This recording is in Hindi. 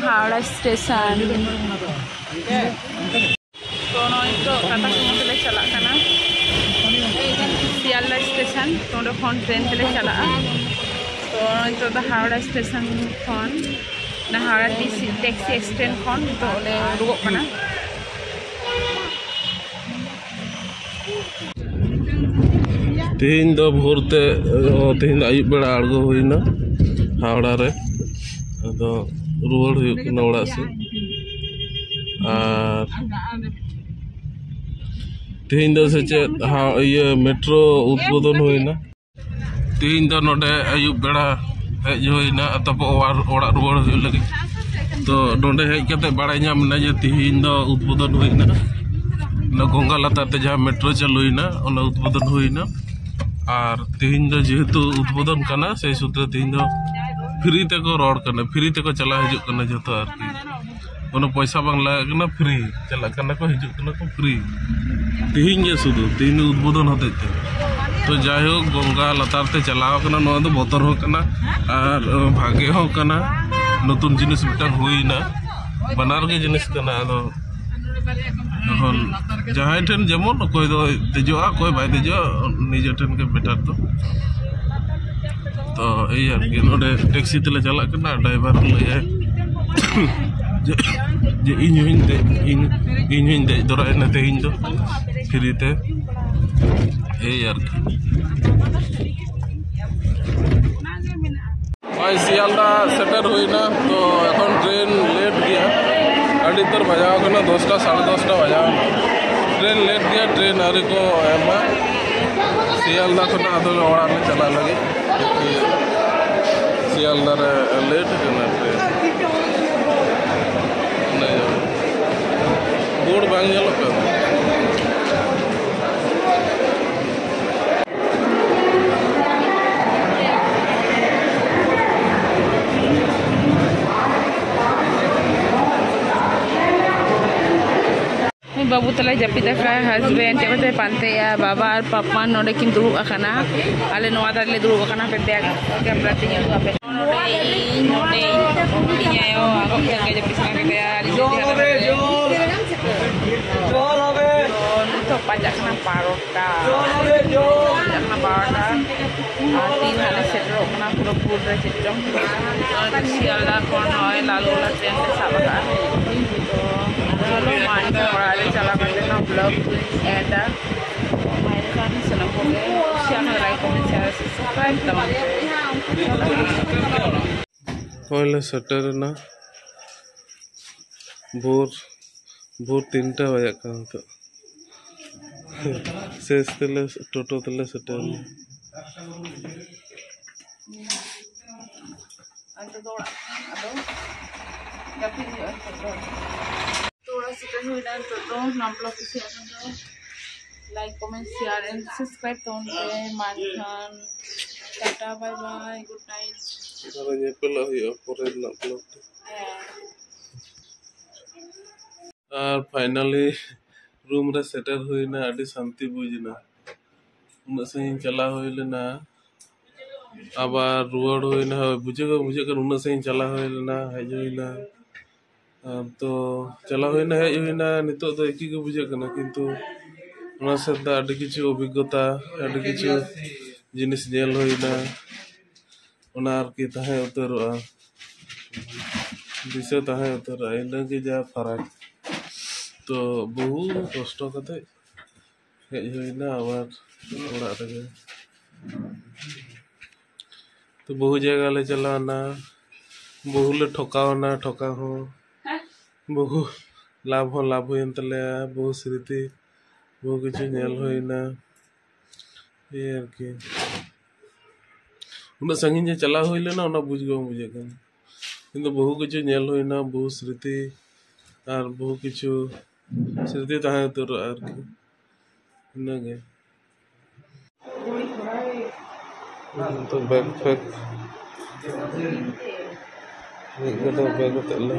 हावड़ा स्टेशन तो तो कथा सुमले चलना सियालदा स्टेशन तो ट्रेन तेले चला तो हावड़ा स्टेशन खन हावड़ा टैक्सी स्टैंड खन तो रुगना तीन दो भोरते तीन आयुब बेड़ा आड़गो हुईना हावड़ा रे अदो रुआड़ हुयना ओड़ा से और तीन दो से चेद ये मेट्रो उद्बोधन हुईना तीन दो नोडे आयुब बेड़ा हेज हुईना तब ओड़ा रुआड़ हुय लगे तो नोडे हेज कते बाड़ाय ᱧᱟᱢ जे तीन दो उद्बोधन हुईना ना गंगा लताते जहाँ मेट्रो चालुईना ओना उद्बोधन हुईना और तीन दो जेहेतु उद्बोधन करना से सूत्र तीन दो फ्री तेको रोड करना फ्री तेको चला हिजुक करना जतो आरकी कोनो पैसा बांग लागना फ्री चला करना को हिजुक करना को फ्री तीन जे सुदु तीन उद्बोधन होते तो जायो गंगा लतारते चलाव करना नो दो बोतर हो करना और भागे हो करना नतुन जिनिस मिटांग हुईना बनार के जिनिस करना तो जहाँ ठेन जेमन कोई दो देजोआ कोई भाई देजो निजे ठेन के बेटर तो यार कि नोडे टैक्सी तेले चला करना ड्राइवर लय जे इन दे दराय न तेहिं दो फ्री ते यार भाई सियालदा सेटर हुईना तो এখন ट्रेन लेट गया अड़ी तर बजाव करना 10टा 10:30 बजाव ट्रेन लेट गया ट्रेन आरे को एमा सियालदा को ना तो ओड़ा में चला लगे सियालदा रे लेट करना ट्रेन नहीं बोर्ड बांग जलो पे बाबू तला जपी दका हस्बैंड जब पानते बाबा और पापा नोडे किन दुरुब अखाना आले नोआ दाले दुरुब अखाना पे बैग कैमरा तिnya tu ape नोडे तिnya yo aku yang जपी sana के तो pajak kena parota तीन हाले सेटरो कना पूरा पूरा चित्रम सियालदा कोन होय लालू ला ट्रेन से साबका चलो मान के चला करते ना ब्लॉग एंड हमारे साथ सुना होंगे share like comment share subscribe पहले सटर ना भोर 3टा बजे का तो शेष तेले टोटो तेले shutter like comment share and subscribe to Mankan tata bye bye good night cara nyepel ya pore nak vlog और फाइनली रूम रे सेटल हुईना आडी शांति बुझना उन से चला होइलेना आबार रुआड़ होइना बुझे कर उन से चला होइलेना हेज होइना तो चला होइना हेज होइना नितो तो एकी को बुझे कना किंतु उना से आडी किछु अभिज्ञता आडी किछु जिनिस नेल होइना उना आर की ताहे उतरवा दिसे ताहे उतरा इना के जा फरक तो बहु कष्ट कते हेज होइना आबार ओड़ा रे तो बहु जगह ले चलाना बहु ले ठकावना ठका हो बहु लाभ होइन तले बहु स्मृति बहु किछु नेल होइना ये आर की उना संगिन जे चला होइले ना उना बुझ गो मुझे कन किंतु बहु किछु नेल होइना बहु स्मृति और बहु किछु स्मृति ताहे तो आर की नगे तो बैग पैक एक तो बैग तले